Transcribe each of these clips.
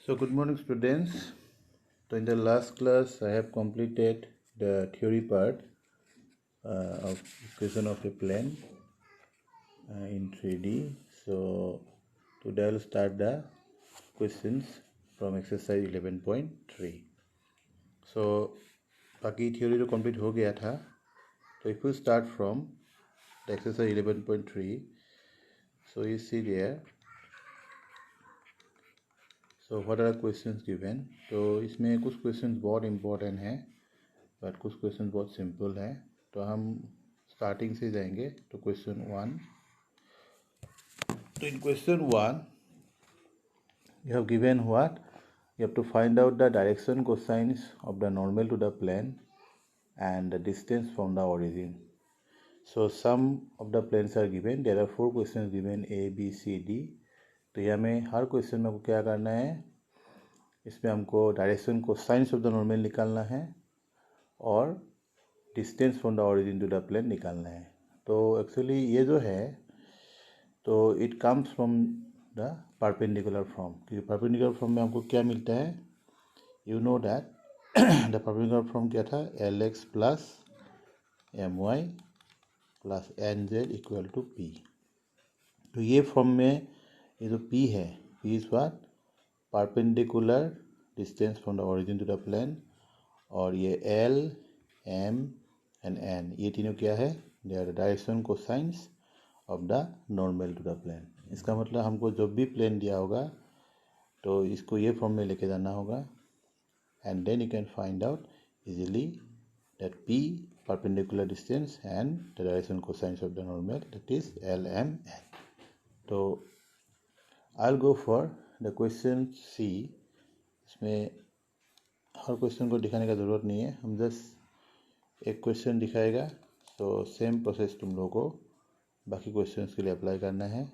So good morning students. So in the last class I have completed the theory part of equation of a plane in 3D. So today I will start the questions from exercise 11.3. So बाकी theory तो complete हो गया था. So if we start from the exercise 11.3, so you see there. So what are the questions given? तो इसमें कुछ questions बहुत important हैं, but कुछ questions बहुत simple हैं. तो हम starting से जाएंगे. तो question 1. So in question 1, you have given what? You have to find out the direction cosines of the normal to the plane and the distance from the origin. So some of the planes are given. There are 4 questions given A, B, C, D. तो यहाँ में हर question में क्या करना है, इसमें हमको direction को साइंस ऑफ द नॉर्मल निकालना है और distance from the origin to the plane निकालना है. तो एक्चुअली ये जो है तो it comes from the perpendicular form, क्योंकि परपेंडिकुलर फॉर्म में हमको क्या मिलता है, you know that the perpendicular form क्या था, LX plus MY plus NZ equal to P. तो ये फॉर्म में ये जो P है, P is what, perpendicular distance from the origin to the plane, और ये L, M एंड N ये तीनों क्या है, they are direction cosines of the normal to the plane. इसका मतलब हमको जब भी प्लेन दिया होगा तो इसको ये फॉर्म में लेके जाना होगा, and then you can find out easily that P perpendicular distance and the direction cosines of the normal, that is L, M, N. तो I will go for the question C. इसमें हर question को दिखाने का ज़रूरत नहीं है, हम just एक क्वेश्चन दिखाएगा. तो सेम प्रोसेस तुम लोगों को बाकी क्वेश्चंस के लिए अप्लाई करना है.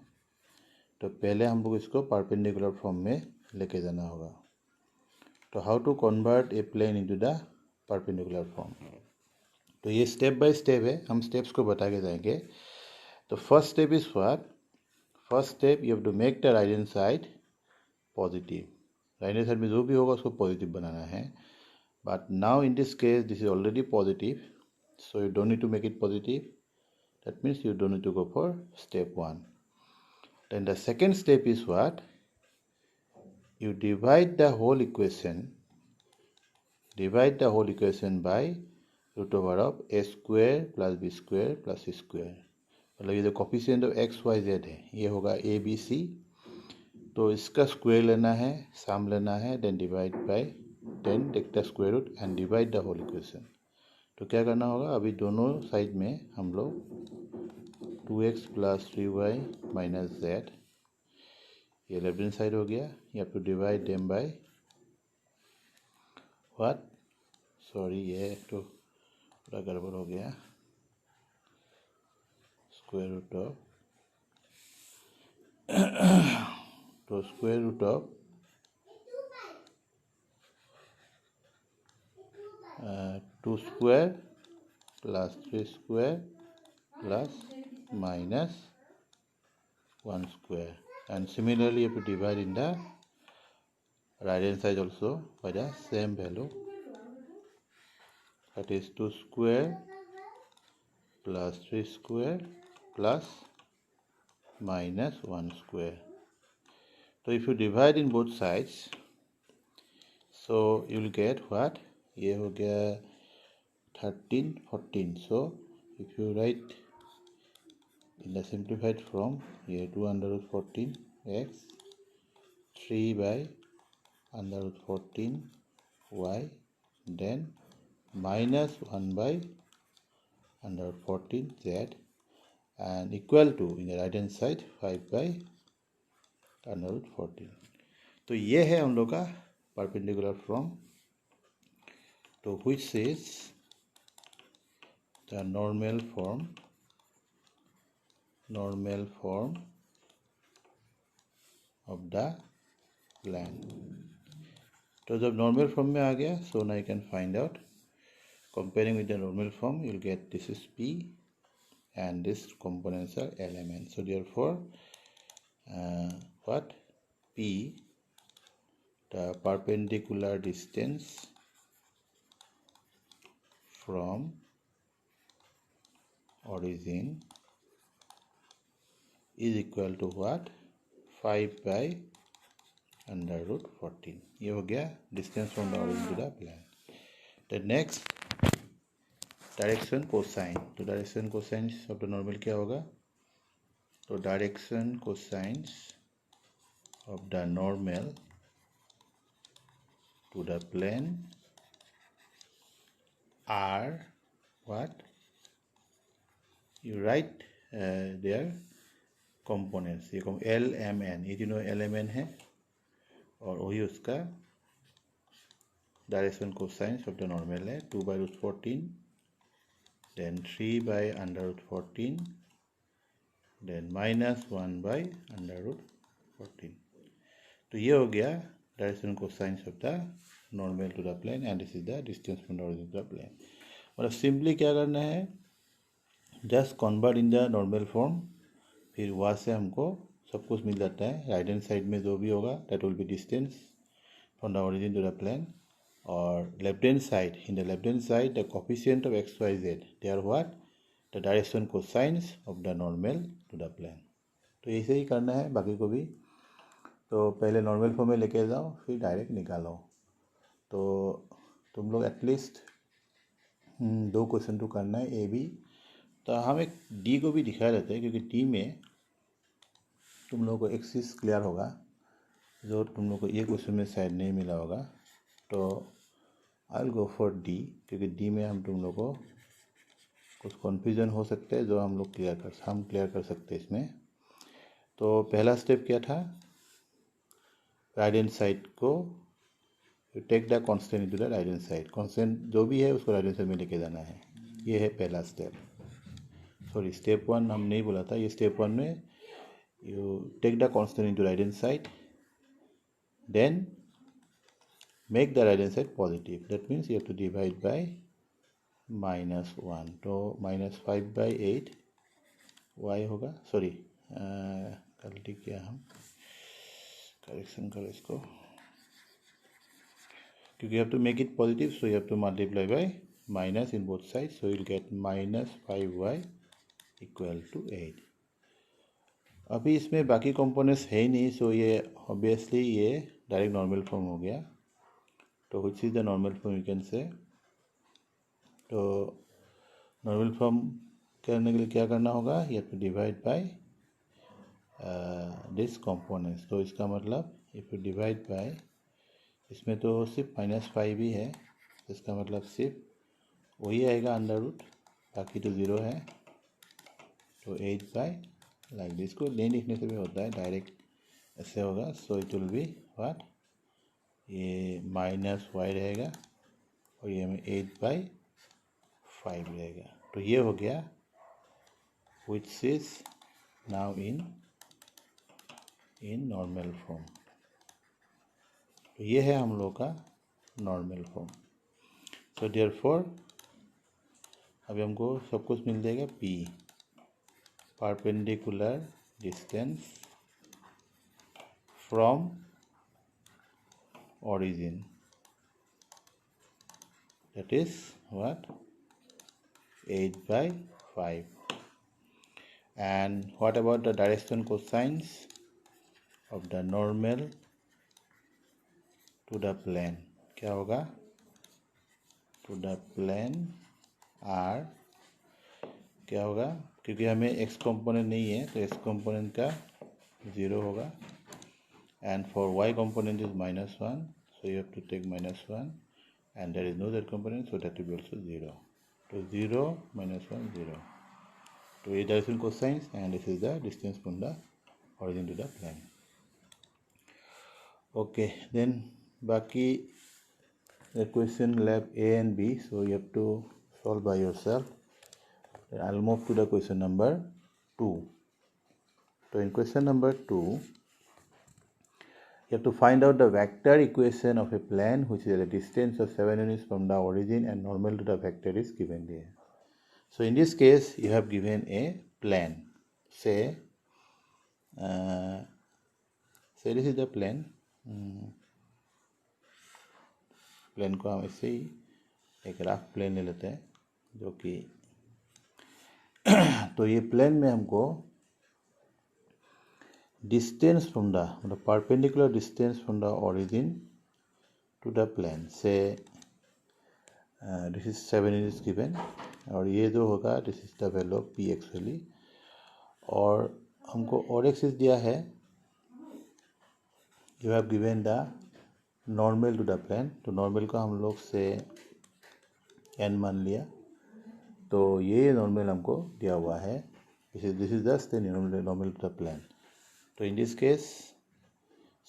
तो पहले हम लोग इसको परपेंडिकुलर फॉर्म में लेके जाना होगा. तो how to convert a plane into the perpendicular form. तो ये स्टेप बाय स्टेप है, हम स्टेप्स को बता के जाएंगे. तो first step is what, first step you have to make the right hand side positive. Right hand side में जो भी होगा उसको पॉजिटिव बनाना है. But now in this case this is already positive, so you don't need to make it positive. That means you don't need to go for step 1. Then the second step is what, you divide the whole equation by root over of a square plus b square plus c square. मतलब ये जो coefficient of x y z है ये होगा a b c. तो इसका square लेना है, सम लेना है, then divide by, then take the square root and divide the whole equation. तो क्या करना होगा, अभी दोनों साइड में हम लोग 2x plus 3y minus z, ये लेफ्ट हैंड साइड हो गया. You have to divide them by what, sorry ये तो पूरा गड़बड़ हो गया, स्क्वायर रूट ऑफ, तो square root of 2 square plus 3 square plus minus 1 square, and similarly you have to divide in the right hand side also by the same value, that is 2 square plus 3 square plus minus 1 square. So if you divide in both sides, so you will get what, ये हो गया 13, 14. So if you write in the simplified form, ये 2 under root 14 x, 3 by under root 14 y, then minus 1 by under root 14 z, and equal to in the right hand side 5 by under root 14. तो ये है हम लोग का perpendicular form. तो which is the normal form of the plane. तो जब normal form में आ गया, so now you can find out, comparing with the normal form you will get this is P and this components are elements. So therefore what, P the perpendicular distance from origin is equal to what? 5 by under root 14. ये हो गया distance from the origin to the plane. The next direction cosine. तो direction cosine of the normal क्या होगा? तो direction cosines of the normal to the plane are what? You write their components. ये L M N, ये तीनों L M N है और वही उसका direction cosines of the normal है 2 by root 14, then 3 by under root 14, then minus 1 by under root 14. तो ये हो गया direction cosines of the normal to the plane and this is the distance from the origin to the plane. मतलब simply क्या करना है, just convert in the normal form, फिर वहाँ से हमको सब कुछ मिल जाता है. राइट हैंड साइड में जो भी होगा that will be distance from the origin to the plane, और left hand side, in the left hand side the coefficient of x y z they are what? The direction cosines of the normal to the plane. तो ऐसे ही करना है बाकी को भी. तो पहले नॉर्मल फॉर्म में लेके जाओ, फिर डायरेक्ट निकालो. तो तुम लोग एटलीस्ट 2 क्वेश्चन तो करना है ए बी. तो हम एक डी को भी दिखा देते हैं क्योंकि डी में तुम लोगों को एक चीज़ क्लियर होगा जो तुम लोग को ये क्वेश्चन में शायद नहीं मिला होगा. तो I will go for D क्योंकि डी में हम तुम लोग को कुछ कन्फ्यूजन हो सकते हैं जो हम क्लियर कर सकते हैं इसमें. तो पहला स्टेप क्या था? राइट हैंड साइड को take the constant into the right hand side. Constant जो भी है उसको राइट हैंड साइड में लेके जाना है. ये है पहला स्टेप. सॉरी, स्टेप 1 हम नहीं बोला था. ये स्टेप 1 में you take the constant into right hand side, then make the right hand side positive. That means you have to divide by -1. तो -5 by 8 y होगा. सॉरी, गलती किया, हम करेक्शन करें इसको, क्योंकि you have to make it positive, so you have to multiply by minus in both sides, so you'll get -5y equal to 8. अभी इसमें बाकी कंपोनेंट्स है ही नहीं, सो ये ऑब्वियसली ये डायरेक्ट नॉर्मल फॉर्म हो गया. तो which is the normal form you can say. तो नॉर्मल फॉर्म करने के लिए क्या करना होगा? You have to divide by this components. तो इसका मतलब इफ यू डिवाइड बाय, इसमें तो सिर्फ -5 ही है, इसका मतलब सिर्फ वही आएगा अंडर रूट, बाकी तो 0 है. तो 8 बाय लाइक दिस को नहीं लिखने से भी होता है, डायरेक्ट ऐसे होगा. So it will be what? ये -y रहेगा और ये में 8/5 रहेगा. तो ये हो गया which is now in normal form. तो ये है हम लोग का नॉर्मल फॉर्म. सो देयरफॉर अभी हमको सब कुछ मिल जाएगा. P perpendicular distance from origin, that is what? 8/5. And what about the direction cosines of the normal to the plane? क्या होगा? to the plane are क्या होगा? क्योंकि हमें x कंपोनेंट नहीं है तो x कंपोनेंट का 0 होगा. And for y component is -1, so you have to take -1, and there is no z component, so that will be also 0. So 0 -1 0. So ये direction cosines and this is the distance from the origin to the plane. Okay, then बाकी the question left A and B, so you have to solve by yourself. Then I'll move to the question number 2. So in question number 2, you have to find out the vector equation of a plane which is at a distance of 7 units from the origin and normal to the vector is given there. So in this case you have given a plane. Say this is the plane. Plane को हम ऐसे ही एक rough plane ले लेते हैं जो कि तो ये प्लेन में हमको डिस्टेंस फ्रॉम द मतलब perpendicular distance from the origin to the plane से दिस इज 7 इज गिवन और ये जो होगा this is the value of P actually और हमको और एक्सिस दिया है you have given the normal to the plane तो नॉर्मल को हम लोग से n मान लिया तो ये नॉर्मल हमको दिया हुआ है this is just the normal to the plane तो in this case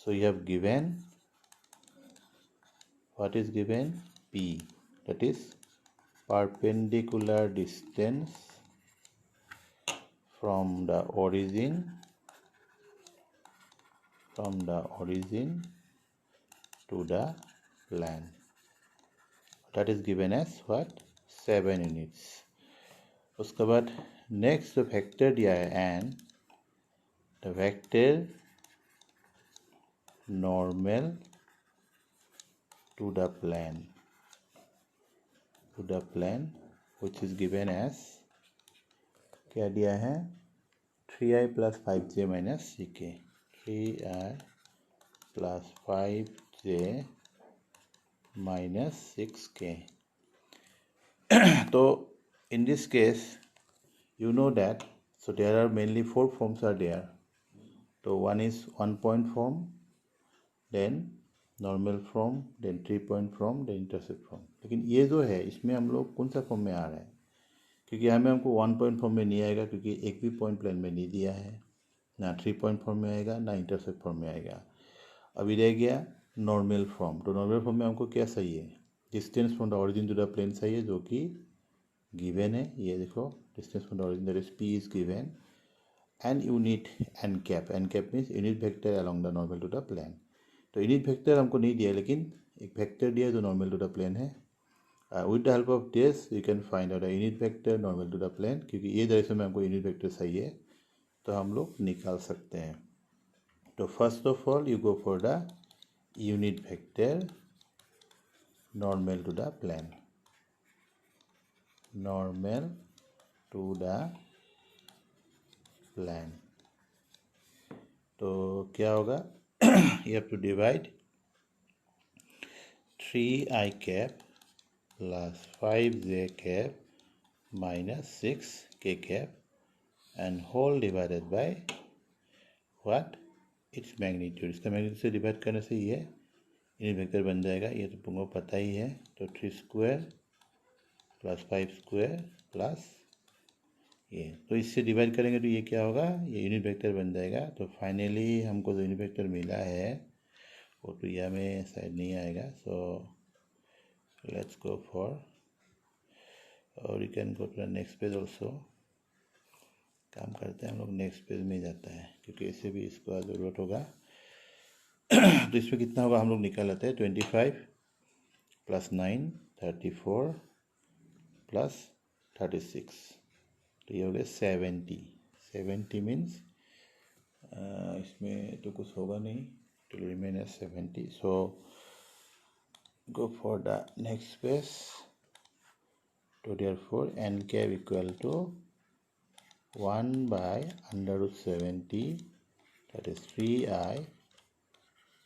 so you have given what is given p that is perpendicular distance from the origin to the plane that is given as what 7 units उसके बाद next vector दिया है N the vector normal to the plane which is given as क्या दिया है 3i plus 5j minus ck 3i plus 5j minus 6k तो in this case you know that so there are mainly 4 forms are there so one is 1 point form then normal form then 3 point form then intercept form लेकिन ये जो है इसमें हम लोग कौन सा फॉर्म में आ रहा है क्योंकि यहाँ में हमको 1 पॉइंट फॉर्म में नहीं आएगा क्योंकि एक भी पॉइंट प्लेन में नहीं दिया है ना 3 पॉइंट फॉर्म में आएगा ना इंटरसेप्ट फॉर्म में आएगा अभी रह गया नॉर्मल फॉर्म तो नॉर्मल फॉर्म में हमको क्या चाहिए distance from the origin to the plane चाहिए जो कि गिवन है ये देखो distance from the origin that is P is given and unit N cap means unit vector along the normal to the plane तो यूनिट वेक्टर हमको नहीं दिया लेकिन एक वेक्टर दिया जो नॉर्मल टू द प्लेन है with the help of this you can find out the unit vector normal to the plane क्योंकि ये डायरेक्शन में हमको यूनिट वेक्टर चाहिए तो हम लोग निकाल सकते हैं तो first of all you go for the unit vector normal to the plane normal to the plane तो क्या होगा you have to divide 3i cap plus 5j cap minus 6k cap and whole divided by what its magnitude इसका magnitude से divide करने से ये unit vector बन जाएगा ये तो तुमको पता ही है तो 3 स्क्वायर प्लस 5 स्क्वायर प्लस ये तो इससे डिवाइड करेंगे तो ये क्या होगा ये यूनिट वेक्टर बन जाएगा तो फाइनली हमको जो यूनिट वेक्टर मिला है वो तो यहाँ में शायद नहीं आएगा सो लेट्स गो फॉर और you can go to the next page also काम करते हैं हम लोग नेक्स्ट पेज में जाता है क्योंकि ऐसे भी इसको ज़रूरत होगा तो इसमें कितना होगा हम लोग निकाल लेते हैं 25 प्लस 9 34 प्लस 36 तो ये हो गया 70 मीन्स इसमें तो कुछ होगा नहीं to remain as 70 so go for the next space so therefore n cap equal to 1 by under root 70 that is 3i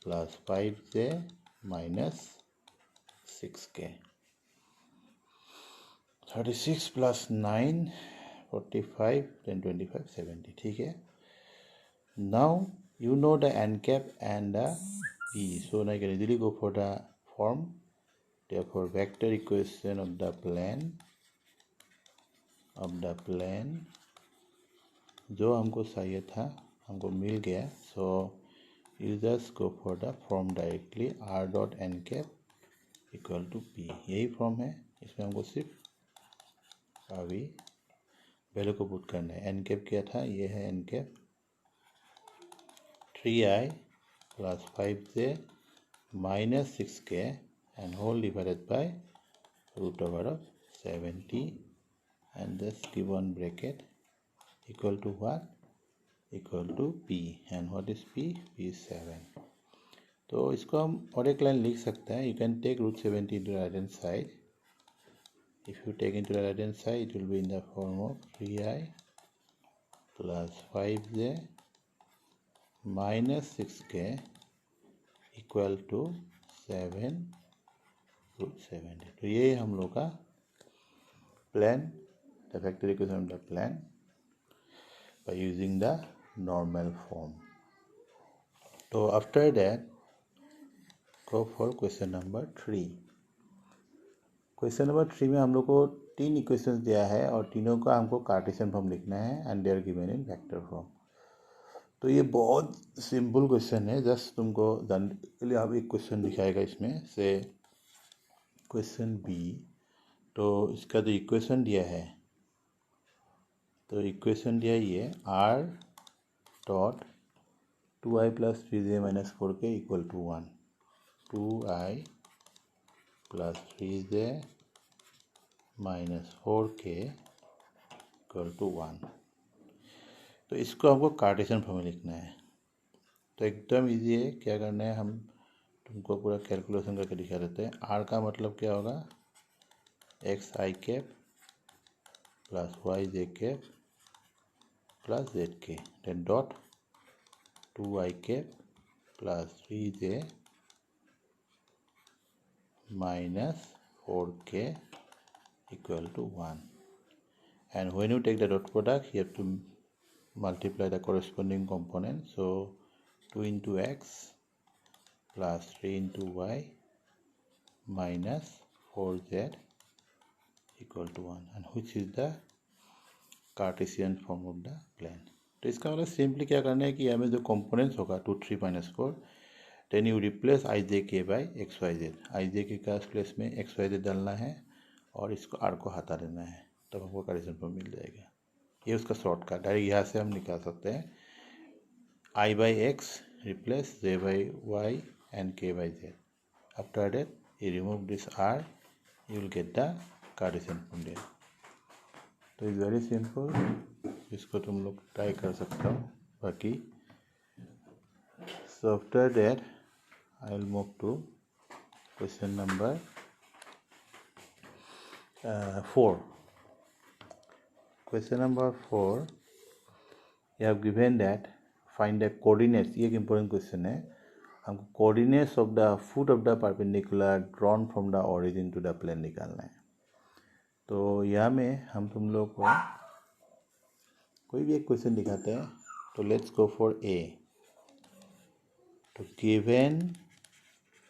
plus 5j minus 6k 36 plus 9 45 then 25 70 ठीक है now you know the n cap and the p so now you can easily go for the form therefore vector equation of the plane जो हमको चाहिए था हमको मिल गया so you just go for the form directly r dot n cap equal to p यही form है इसमें हमको सिर्फ अभी वैल्यू को पुट करना है एन कैप क्या था ये है N cap 3i plus 5j minus 6k and whole divided by root over of 70 and just give one bracket equal to what equal to p and what is p is 7 तो इसको हम और एक line लिख सकते हैं. You can take root 70 into right hand side. If you take into the right hand side, it will be in the form of 3i plus 5j minus 6k equal to 7 root 70. तो ये हम लोग का plan, the factor equation of the plan by using the normal form. So after that, go for question number 3. Question number 3 में हम लोग को 3 equations दिया है और तीनों का हमको कार्टेशियन फॉर्म लिखना है and they are given in vector form. तो ये बहुत सिंपल क्वेश्चन है. जस्ट तुमको जानने के लिए अब एक क्वेश्चन दिखाएगा इसमें से क्वेश्चन बी. तो इसका जो इक्वेशन दिया है, तो इक्वेशन दिया ये R dot 2i plus 3j minus 4k equal to 1. 2i plus 3j minus 4k equal to 1. तो इसको हमको कार्टेशियन फॉर्म में लिखना है. तो एकदम इजी है. क्या करना है, हम तुमको पूरा कैलकुलेशन करके दिखा देते हैं. आर का मतलब क्या होगा, X I cap plus Y J cap plus Z के, then dot 2i cap plus 3j minus 4k equal to 1. And when you take the dot product, you have to multiply the corresponding component. So 2 into x plus 3 into y minus 4z equal to 1, and which is the Cartesian form of the plane. तो इसका मतलब simply क्या करना है कि हमें जो components होगा 2 3 minus 4, देन यू रिप्लेस आई जे के बाई एक्स वाई जेड. आई जे के का प्लेस में एक्स वाई जेड डालना है और इसको आर को हटा देना है, तब तो हमको कार्टेशियन फॉर्म मिल जाएगा. ये उसका शॉर्टकट. डायरेक्ट यहाँ से हम निकाल सकते हैं i by x replace j by y and k by z. After that you remove this r, you will get the Cartesian form there. तो इट्स वेरी सिंपल. इसको तुम लोग ट्राई कर सकते हो. बाकी so after that I will move to question number 4. Question number 4, you have given that find the coordinates. ये एक important question है. हमको coordinates of the foot of the perpendicular drawn from the origin to the plane निकालना है. तो यहाँ में हम तुम लोग को कोई भी एक क्वेश्चन दिखाते हैं. तो लेट्स गो फॉर ए. तो given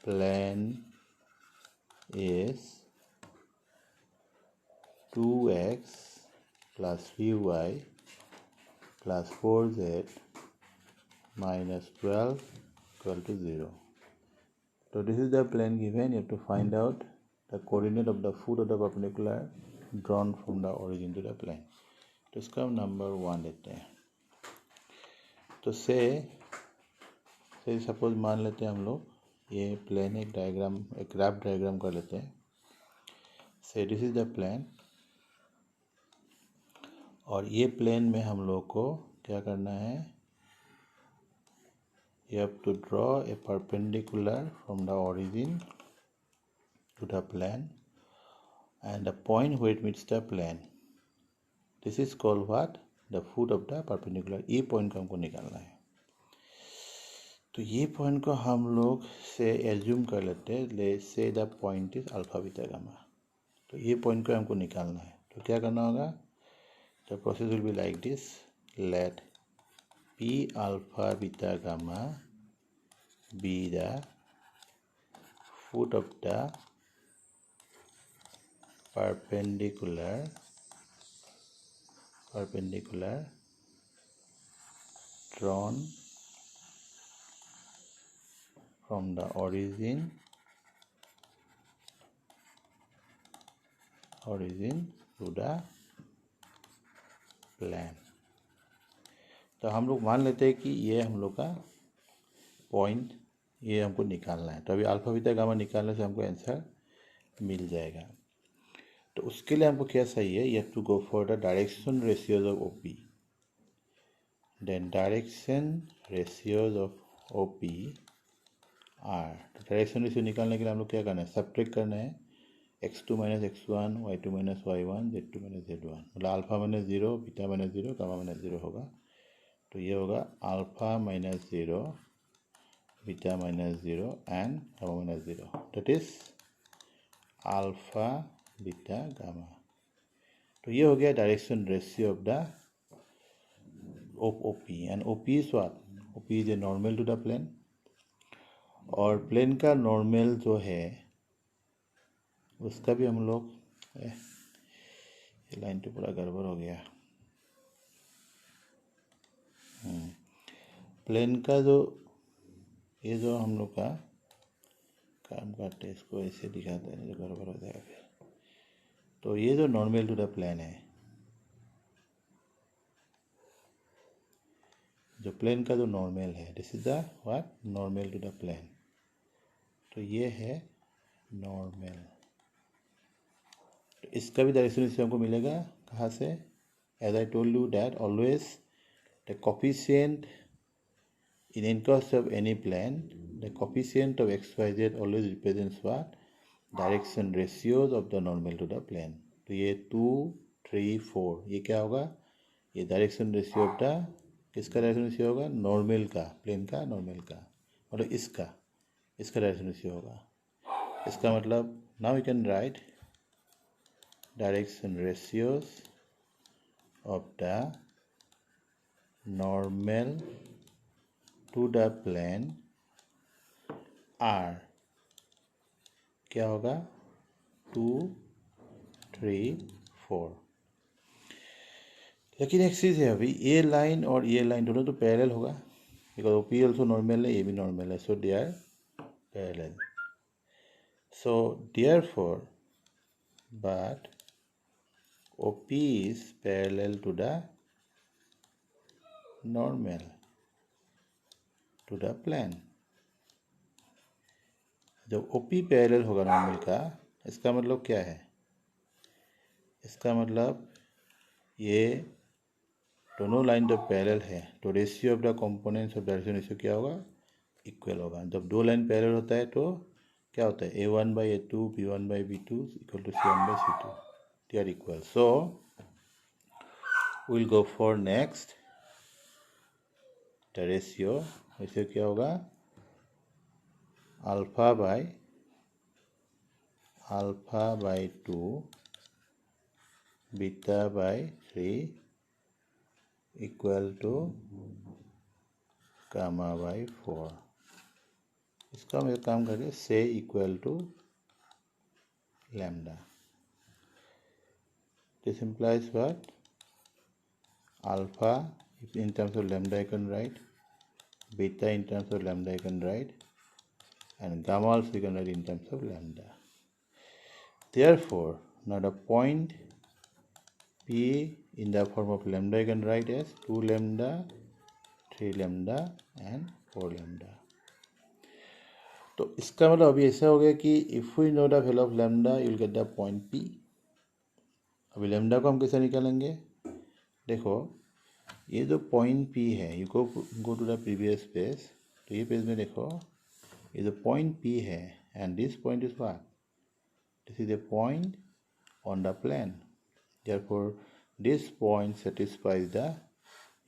plane is 2x plus 3y plus 4z minus 12 equal to 0. So this is the plane given. You have to find out the coordinate of the foot of the perpendicular drawn from the origin to the plane. तो इसका हम number 1 लेते हैं. तो से suppose मान लेते हैं हम लोग ये प्लेन एक डायग्राम, एक ग्राफ डायग्राम कर लेते हैं. से दिस इज द प्लेन, और ये प्लेन में हम लोग को क्या करना है, you have to draw a perpendicular from the origin to the plane and the point where it meets the plane, this is called what, the foot of the perpendicular. ये पॉइंट को हमको निकालना है. तो ये पॉइंट को हम लोग से एज्यूम कर लेते हैं. ले से the point is alpha beta gamma. तो ये पॉइंट को हमको निकालना है. तो क्या करना होगा, the process will be like this. Let P alpha beta gamma be the foot of the perpendicular drawn from the origin to the plane. तो हम लोग मान लेते हैं कि ये हम लोग का पॉइंट, ये हमको निकालना है. तो अभी अल्फा बीटा गामा निकालने से हमको आंसर मिल जाएगा. तो उसके लिए हमको क्या चाहिए, you have to go for the direction ratios of OP. Then direction ratios of OP are. तो डायरेक्शन रेशियो निकालने के लिए हम लोग क्या करना है, सब्ट्रैक्ट करना है x2 minus x1, y2 minus y1, z2 minus z1, मतलब alpha minus 0, beta minus 0, gamma minus 0 होगा। तो ये होगा alpha minus 0, beta minus 0 and gamma minus 0, that is alpha beta gamma. तो ये हो गया direction ratio of the OP, and OP is what, OP is a normal to the plane. और plane का नॉर्मल जो है उसका भी हम लोग, ये लाइन तो पूरा गड़बड़ हो गया। प्लेन का जो ये जो हम लोग का काम करते हैं इसको ऐसे दिखाते हैं, जो गड़बड़ हो जाएगा फिर। तो ये जो नॉर्मल टू द प्लेन है, जो प्लेन का जो नॉर्मल है, this is the what, normal to the plane. तो ये है नॉर्मल। तो इसका भी डायरेक्शन इससे हमको मिलेगा कहाँ से, as I told you that always the coefficient in inverse of any plane, the coefficient of xyz always represents what, direction ratios of the normal to the plane. तो ये 2, 3, 4 ये क्या होगा, ये डायरेक्शन रेशियो ऑफ द, किसका direction ratio होगा, normal का, plane का नॉर्मल का, मतलब इसका डायरेक्शन रेशियो होगा। इसका मतलब now you can write direction ratios of the normal to the plane are, क्या होगा, 2, 3, 4। लेकिन एक चीज़ है, अभी ये लाइन और ये लाइन दोनों तो पैरेलल होगा, बिकॉज OP ऑल्सो नॉर्मल है, ये भी नॉर्मल है, so they are parallel. So therefore but OP is parallel to the normal to the plane. जब OP पैरेलल होगा नॉर्मल का, इसका मतलब क्या है, इसका मतलब ये दोनों लाइन जब पैरेलल है तो ratio of the components of direction ratio क्या होगा, इक्वल होगा। जब दो लाइन पैरेलल होता है तो क्या होता है, A1/A2, B1/B2 equal to C1/C2, they are equal. So will go for next the ratio, ratio क्या होगा, alpha by 2, beta by 3 equal to gamma by 4। इसका हम एक काम करें, say equal to lambda. This implies what, alpha in terms of lambda you can write, beta in terms of lambda you can write, and gamma also you can write in terms of lambda. Therefore, now the point P in the form of lambda you can write as 2 lambda, 3 lambda and 4 lambda. तो इसका मतलब अभी ऐसा हो गया कि if we know the value of lambda you will get the point P। अभी lambda को हम कैसे निकालेंगे, देखो ये जो पॉइंट P है, you go to the previous page, तो ये पेज में देखो ये जो पॉइंट P है, and this point is what, this is a point on the plane, therefore this point satisfies the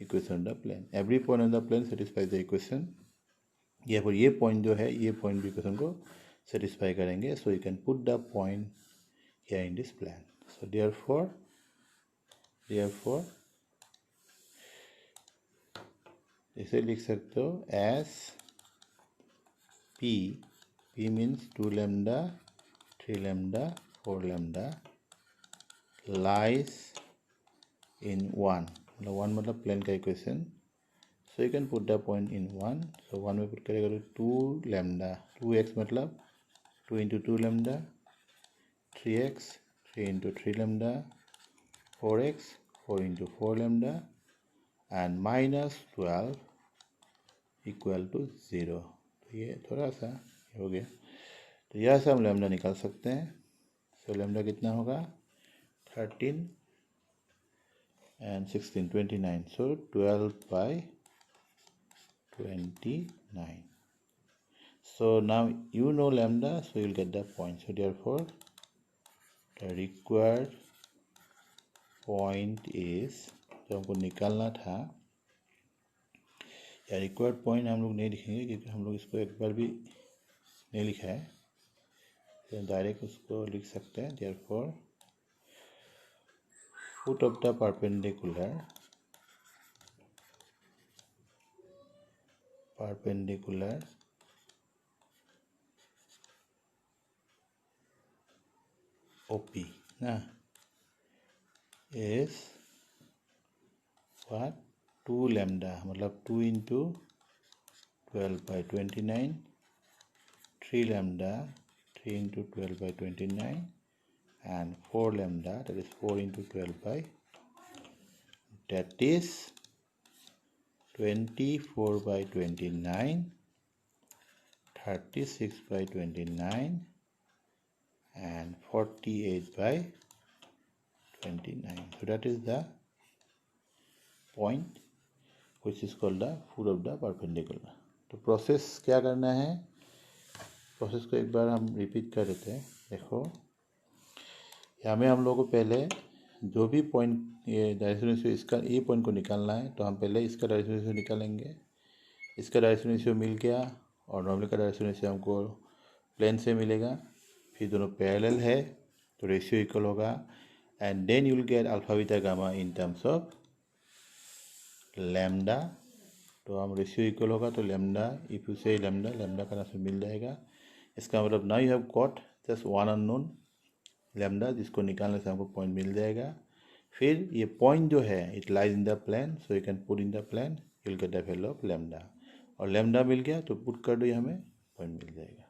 equation on the plane, every point on the plane satisfies the equation, therefore ये point जो है, ये point भी equation को satisfy करेंगे। So you can put the point here in this plane. So therefore इसे लिख सकते हो as P means 2 lambda, 3 lambda, 4 lambda lies in 1, मतलब 1 मतलब प्लेन का equation. So you can put the point in 1। So 1 में put करेगा तो 2 लैम्डा, 2x मतलब 2 into 2 lambda, 3x, 3 into 3 lambda, 4x, 4 into 4 lambda and minus 12 equal to 0। तो ये थोड़ा सा हो गया, तो यह से हम लैम्डा निकाल सकते हैं। सो लैम्डा कितना होगा, 13 and 16, 29, so 12/29। So now you know lambda, so you'll get the point. So therefore the required point is, जो हमको निकालना था, या रिक्वायर्ड पॉइंट हम लोग नहीं लिखेंगे क्योंकि हम लोग इसको एक बार भी नहीं लिखा है, तो डायरेक्ट उसको लिख सकते हैं. therefore foot of the perpendicular OP ना is what 2 lambda, मतलब 2 into 12 by 29, 3 lambda 3 into 12 by 29, and 4 lambda, that is 4 into 12 by, that is 24 by 29, 36 by 29, and 48 by 29. So that is the point which is called the foot of the perpendicular. तो process क्या करना है, process को एक बार हम repeat कर देते हैं. देखो यहाँ में हम लोगों को पहले जो भी पॉइंट ये डायरेक्शन रेशियो, इसका ये पॉइंट को निकालना है, तो हम पहले इसका डायरेक्शन रेशियो निकालेंगे. इसका डायरेक्शन रेशियो मिल गया और नॉर्मल का डायरेक्शन रेशियो हमको प्लेन से मिलेगा. फिर दोनों पैरेलल है तो रेशियो इक्वल होगा. And then you will get alpha beta gamma in terms of lambda. तो हम रेशियो इक्वल होगा तो lambda, if you say lambda, lambda का नाम मिल जाएगा. इसका मतलब now you have got just one unknown lambda, जिसको निकालने से हमको पॉइंट मिल जाएगा. फिर ये पॉइंट जो है it lies in the plane, so you can put in the plane, you will get the value of lambda. और लैम्डा मिल गया तो पुट कर दो, ये हमें पॉइंट मिल जाएगा.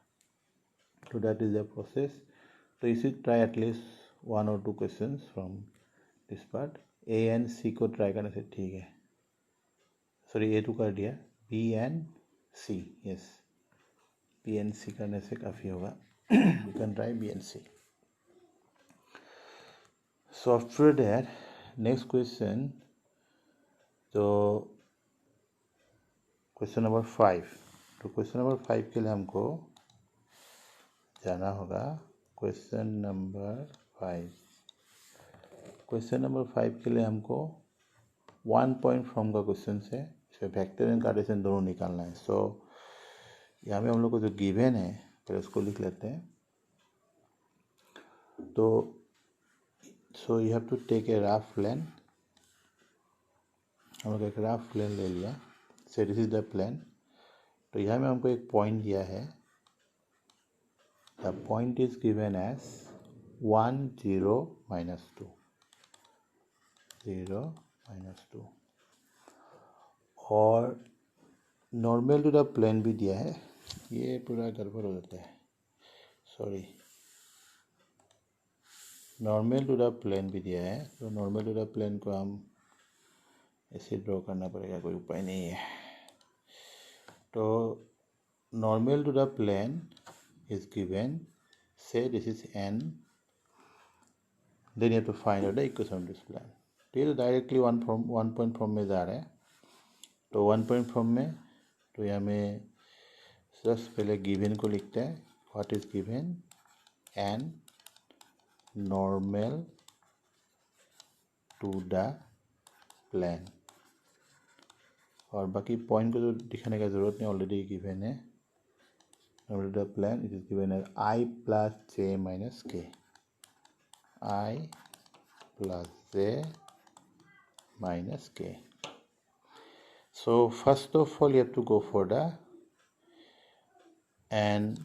तो दैट इज द प्रोसेस. तो इसी try at least 1 or 2 questions from this part. A and c को ट्राई करने से ठीक है. सॉरी ए तो कर दिया, b and c, yes b and c करने से काफ़ी होगा. You can try b and c. So after that next question, तो क्वेश्चन नंबर 5. तो क्वेश्चन नंबर 5 के लिए हमको जाना होगा. क्वेश्चन नंबर 5, क्वेश्चन नंबर 5 के लिए हमको 1 पॉइंट फ्रॉम का क्वेश्चन है. इसमें वेक्टर एंड कार्टेशियन दोनों निकालना है. सो यहाँ में हम लोग को जो गिवन है पहले उसको लिख लेते हैं. तो so you have to take a rough plan. हम लोग एक रफ प्लान ले लिया. So this is the plan. तो यहाँ में हमको एक पॉइंट दिया है. The point is given as 1 0 -2, 0 -2, और नॉर्मल टू द प्लेन भी दिया है. ये पूरा गड़बड़ हो जाता है, sorry. Normal to the plane भी दिया है. तो नॉर्मल टू द प्लेन को हम ऐसे ड्रॉ करना पड़ेगा, कोई उपाय नहीं है. तो normal to the plane is given, say this is n, then you have to find out the equation of this plane. तो ये तो डायरेक्टली 1 पॉइंट फ्रॉम में जा रहा है. तो 1 पॉइंट फ्रॉम में, तो यहाँ में सबसे पहले गिवन को लिखते हैं. What is given, an normal to the plane. और बाकी पॉइंट को तो दिखाने का जरूरत नहीं, ऑलरेडी गिवन है. Normal to the plane it is given as i + j - k, i + j - k. So first of all you have to go for the, and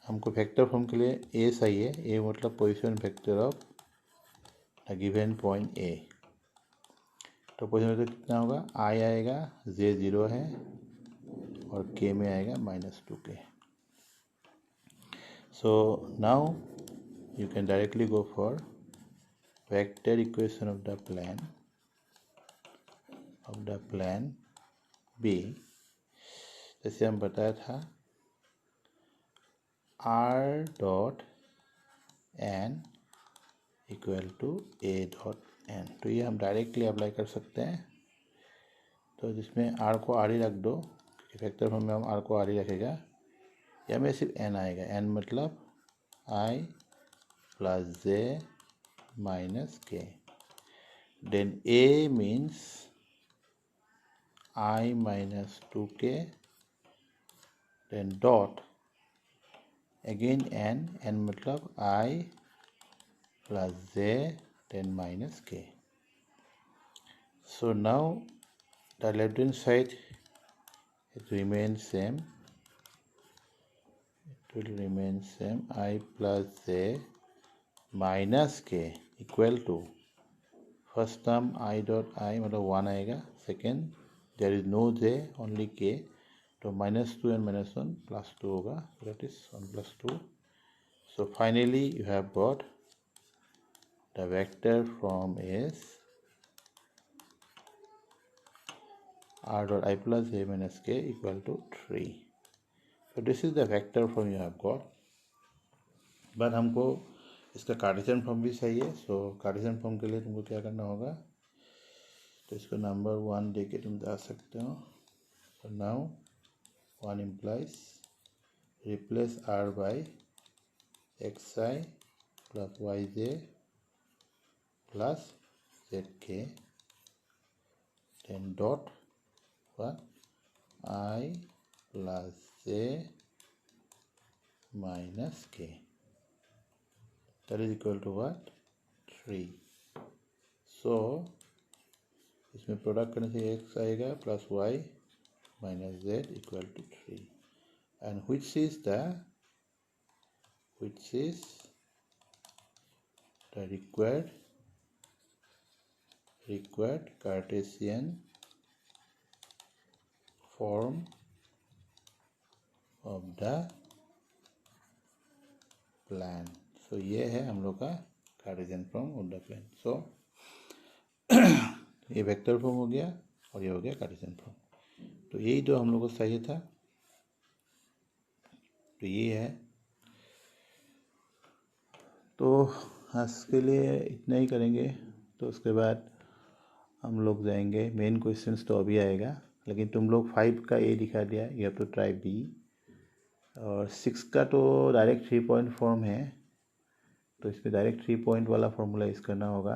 हमको वेक्टर फॉर्म के लिए ए चाहिए. ए मतलब position vector of the given point A. तो position vector कितना होगा, आई आएगा, जे 0 है, और के में आएगा -2k. So now you can directly go for vector equation of the plane b. जैसे हम बताया था r dot n equal to a dot n. तो ये हम डायरेक्टली अप्लाई कर सकते हैं. तो जिसमें r को r ही रख दो, क्योंकि वेक्टर फॉर्म में हम r को r ही रखेगा. या में सिर्फ n आएगा, n मतलब I plus j minus k. Then A means I minus 2k, then dot again n मतलब I plus j then minus k. So now the left hand side it remains same. It will remain same. I plus j minus k equal to first term I dot I मतलब 1 आएगा. Second there is no j, only k. तो -2 and -1 +2 होगा. So that is 1 plus 2. So finally you have got the vector from S r dot I plus j minus k equal to 3. So this is the vector form you have got. But हमको इसका Cartesian form भी चाहिए. सो Cartesian form के लिए तुमको क्या करना होगा, तो इसको नंबर 1 दे के तुम जा सकते हो. So now 1 implies replace r by xi plus yj plus zk, then dot what I plus j minus k, that is equal to what 3. So इसमें प्रोडक्ट करने से x आएगा plus y minus z equal to 3. And which is the required Cartesian form of the plan. So ये है हम लोग का Cartesian form of the plane. So ये वेक्टर फॉर्म हो गया और ये हो गया कार्टेशियन फॉर्म. तो यही तो हम लोग को चाहिए था. तो ये है. तो आज के लिए इतना ही करेंगे. तो उसके बाद हम लोग जाएंगे मेन क्वेश्चंस. तो अभी आएगा, लेकिन तुम लोग 5 का ए दिखा दिया, you have to try b. और 6 का तो डायरेक्ट 3 पॉइंट फॉर्म है, तो इस पर डायरेक्ट 3 पॉइंट वाला फॉर्मूला यूज़ करना होगा.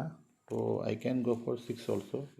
तो I can go for 6 also.